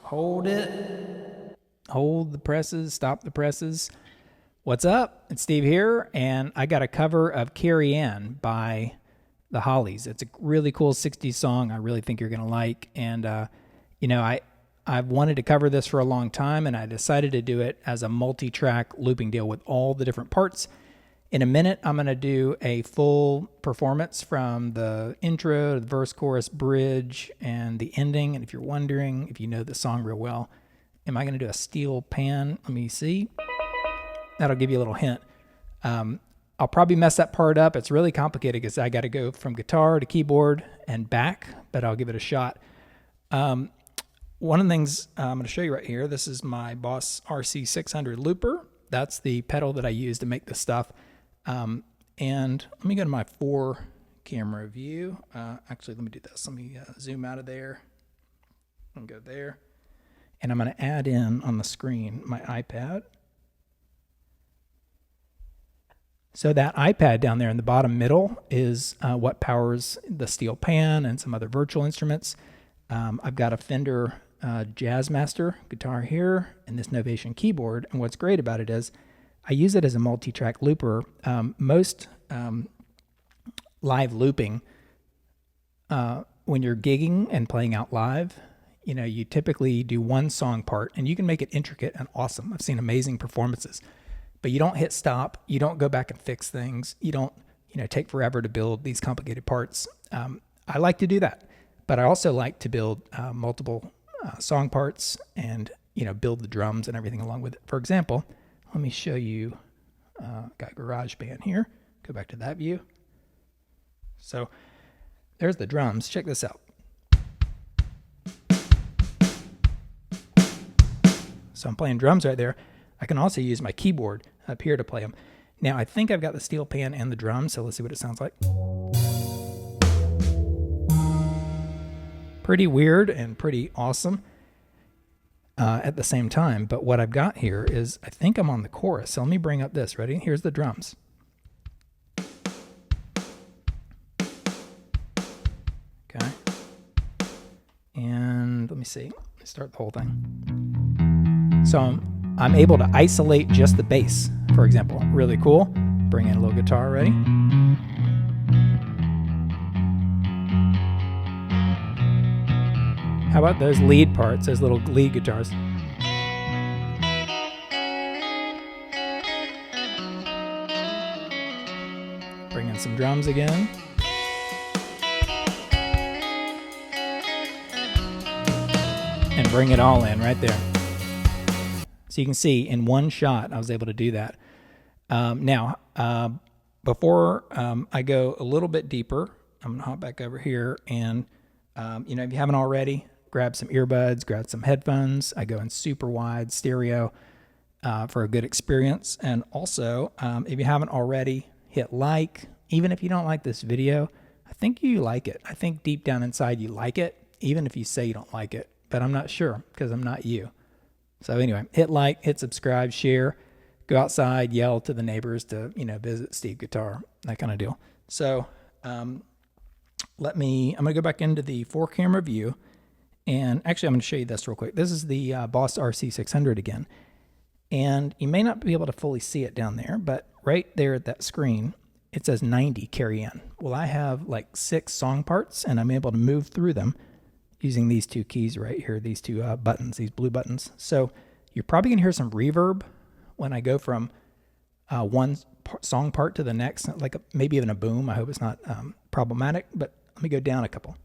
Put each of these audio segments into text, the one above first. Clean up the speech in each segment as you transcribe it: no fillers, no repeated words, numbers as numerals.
Hold it. Hold the presses. Stop the presses. What's up? It's Steve here, and I got a cover of Carrie Ann by the Hollies. It's a really cool 60s song I really think you're going to like. And, I've wanted to cover this for a long time, and I decided to do it as a multi-track looping deal with all the different parts. In a minute, I'm going to do a full performance from the intro to the verse, chorus, bridge, and the ending. And if you're wondering, if you know the song real well, am I going to do a steel pan? Let me see. That'll give you a little hint. I'll probably mess that part up. It's really complicated because I got to go from guitar to keyboard and back, but I'll give it a shot. One of the things I'm going to show you right here, this is my Boss RC600 looper. That's the pedal that I use to make this stuff. And let me go to my 4 camera view. Actually, let me do this. Let me zoom out of there and go there. And I'm going to add in on the screen my iPad. So that iPad down there in the bottom middle is what powers the steel pan and some other virtual instruments. I've got a Fender Jazzmaster guitar here and this Novation keyboard. And what's great about it is I use it as a multi-track looper. Most live looping, when you're gigging and playing out live, you typically do one song part, and you can make it intricate and awesome. I've seen amazing performances, but you don't hit stop. You don't go back and fix things. You don't, take forever to build these complicated parts. I like to do that, but I also like to build multiple song parts and, build the drums and everything along with it. For example, let me show you, got GarageBand here. Go back to that view. So there's the drums. Check this out. So I'm playing drums right there. I can also use my keyboard up here to play them. Now I think I've got the steel pan and the drums, so let's see what it sounds like. Pretty weird and pretty awesome. At the same time, but what I've got here is I think I'm on the chorus. So let me bring up this. Ready? Here's the drums. Okay. And let me see. Let me start the whole thing. So I'm able to isolate just the bass, for example. Really cool. Bring in a little guitar. Ready? How about those lead parts, those little lead guitars? Bring in some drums again. And bring it all in right there. So you can see in one shot, I was able to do that. Before I go a little bit deeper, I'm going to hop back over here and, if you haven't already, grab some earbuds, grab some headphones. I go in super wide stereo for a good experience. And also, if you haven't already, hit like. Even if you don't like this video, I think you like it. I think deep down inside you like it, even if you say you don't like it. But I'm not sure because I'm not you. So anyway, hit like, hit subscribe, share, go outside, yell to the neighbors to, visit Steve Guitar, that kind of deal. So I'm going to go back into the 4 camera view. And actually, I'm going to show you this real quick. This is the Boss RC600 again. And you may not be able to fully see it down there, but right there at that screen, it says 90 Carrie Ann. Well, I have like 6 song parts, and I'm able to move through them using these 2 keys right here, these 2 buttons, these blue buttons. So you're probably going to hear some reverb when I go from one song part to the next, like maybe even a boom. I hope it's not problematic, but let me go down a couple.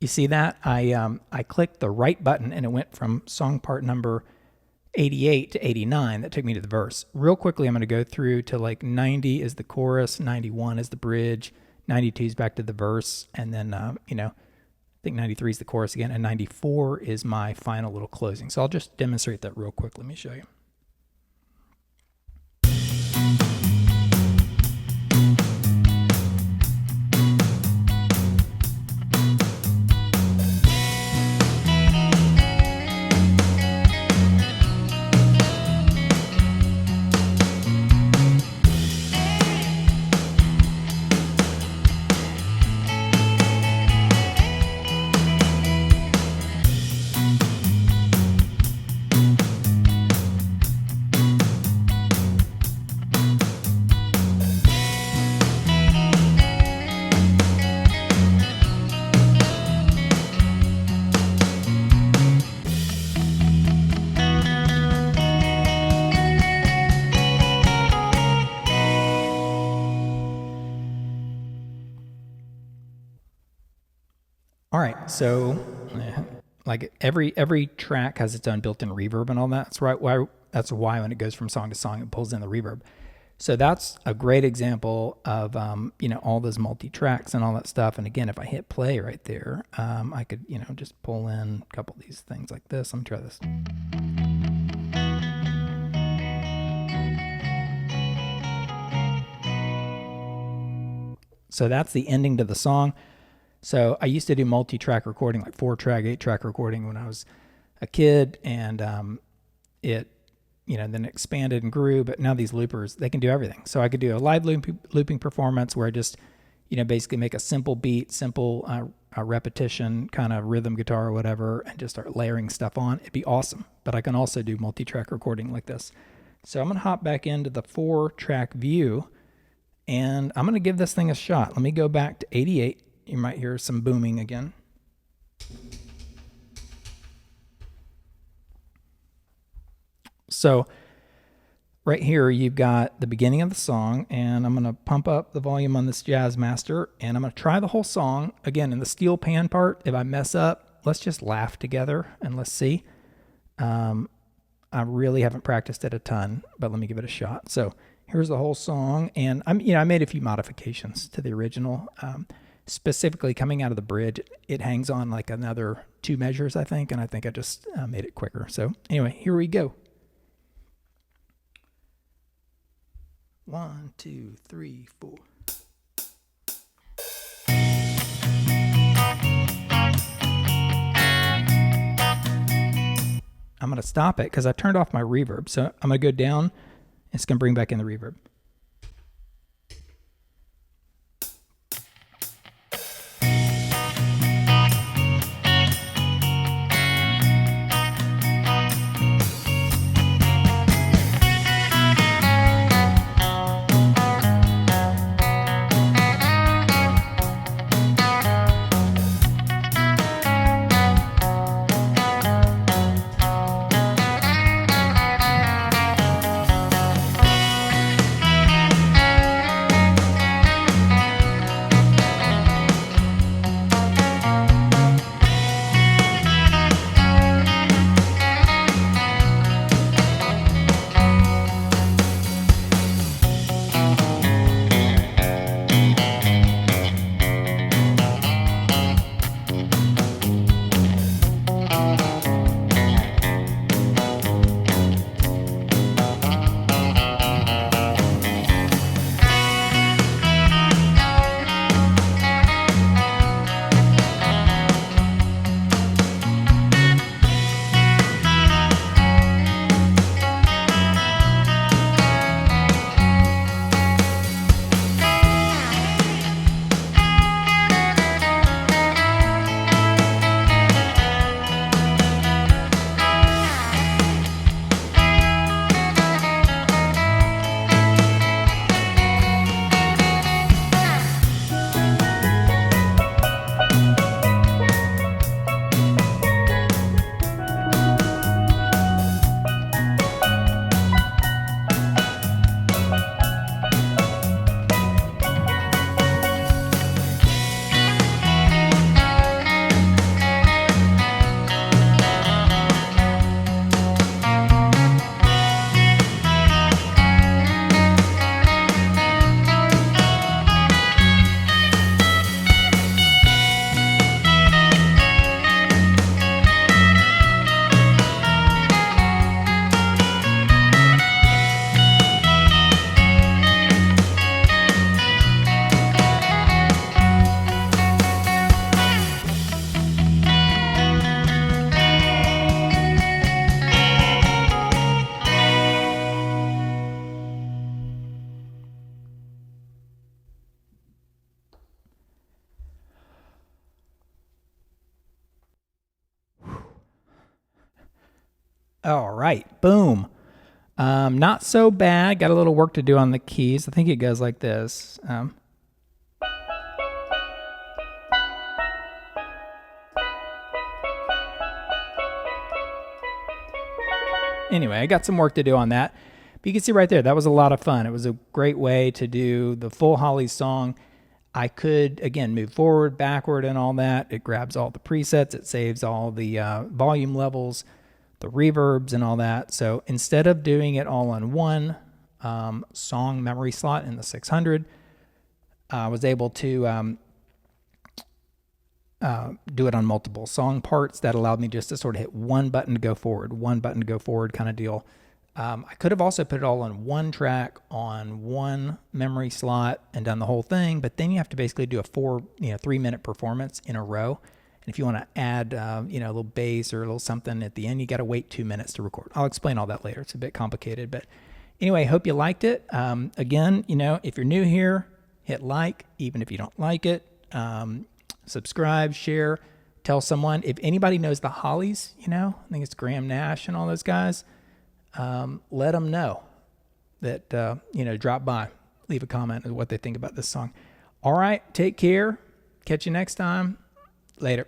You see that? I clicked the right button and it went from song part number 88 to 89. That took me to the verse. Real quickly, I'm going to go through to like 90 is the chorus, 91 is the bridge, 92 is back to the verse, and then, I think 93 is the chorus again, and 94 is my final little closing. So I'll just demonstrate that real quick. Let me show you. All right, so like every track has its own built-in reverb and all that. That's why when it goes from song to song, it pulls in the reverb. So that's a great example of all those multi-tracks and all that stuff. And again, if I hit play right there, I could just pull in a couple of these things like this. Let me try this. So that's the ending to the song. So I used to do multi-track recording, like 4-track, 8-track recording when I was a kid, and it then expanded and grew. But now these loopers, they can do everything. So I could do a live looping performance where I just basically make a simple beat, simple repetition, kind of rhythm guitar or whatever, and just start layering stuff on. It'd be awesome. But I can also do multi-track recording like this. So I'm going to hop back into the 4-track view, and I'm going to give this thing a shot. Let me go back to 88. You might hear some booming again. So right here, you've got the beginning of the song, and I'm going to pump up the volume on this Jazzmaster, and I'm going to try the whole song. Again, in the steel pan part, if I mess up, let's just laugh together and let's see. I really haven't practiced it a ton, but let me give it a shot. So here's the whole song, and I made a few modifications to the original. Specifically coming out of the bridge, it hangs on like another 2 measures, I think, and I think I just made it quicker. So anyway, here we go. 1, 2, 3, 4. I'm going to stop it because I turned off my reverb. So I'm going to go down. It's going to bring back in the reverb. All right, boom. Not so bad. Got a little work to do on the keys. I think it goes like this. Anyway, I got some work to do on that. But you can see right there, that was a lot of fun. It was a great way to do the full Hollies song. I could, again, move forward, backward, and all that. It grabs all the presets. It saves all the volume levels, the reverbs, and all that. So instead of doing it all on one song memory slot in the 600, I was able to do it on multiple song parts. That allowed me just to sort of hit one button to go forward, one button to go forward kind of deal. I could have also put it all on one track on one memory slot and done the whole thing, but then you have to basically do a 3-minute performance in a row. And if you want to add, a little bass or a little something at the end, you got to wait 2 minutes to record. I'll explain all that later. It's a bit complicated, but anyway, hope you liked it. Again, if you're new here, hit like, even if you don't like it. Subscribe, share, tell someone. If anybody knows the Hollies, I think it's Graham Nash and all those guys. Let them know that, drop by, leave a comment of what they think about this song. All right, take care. Catch you next time. Later.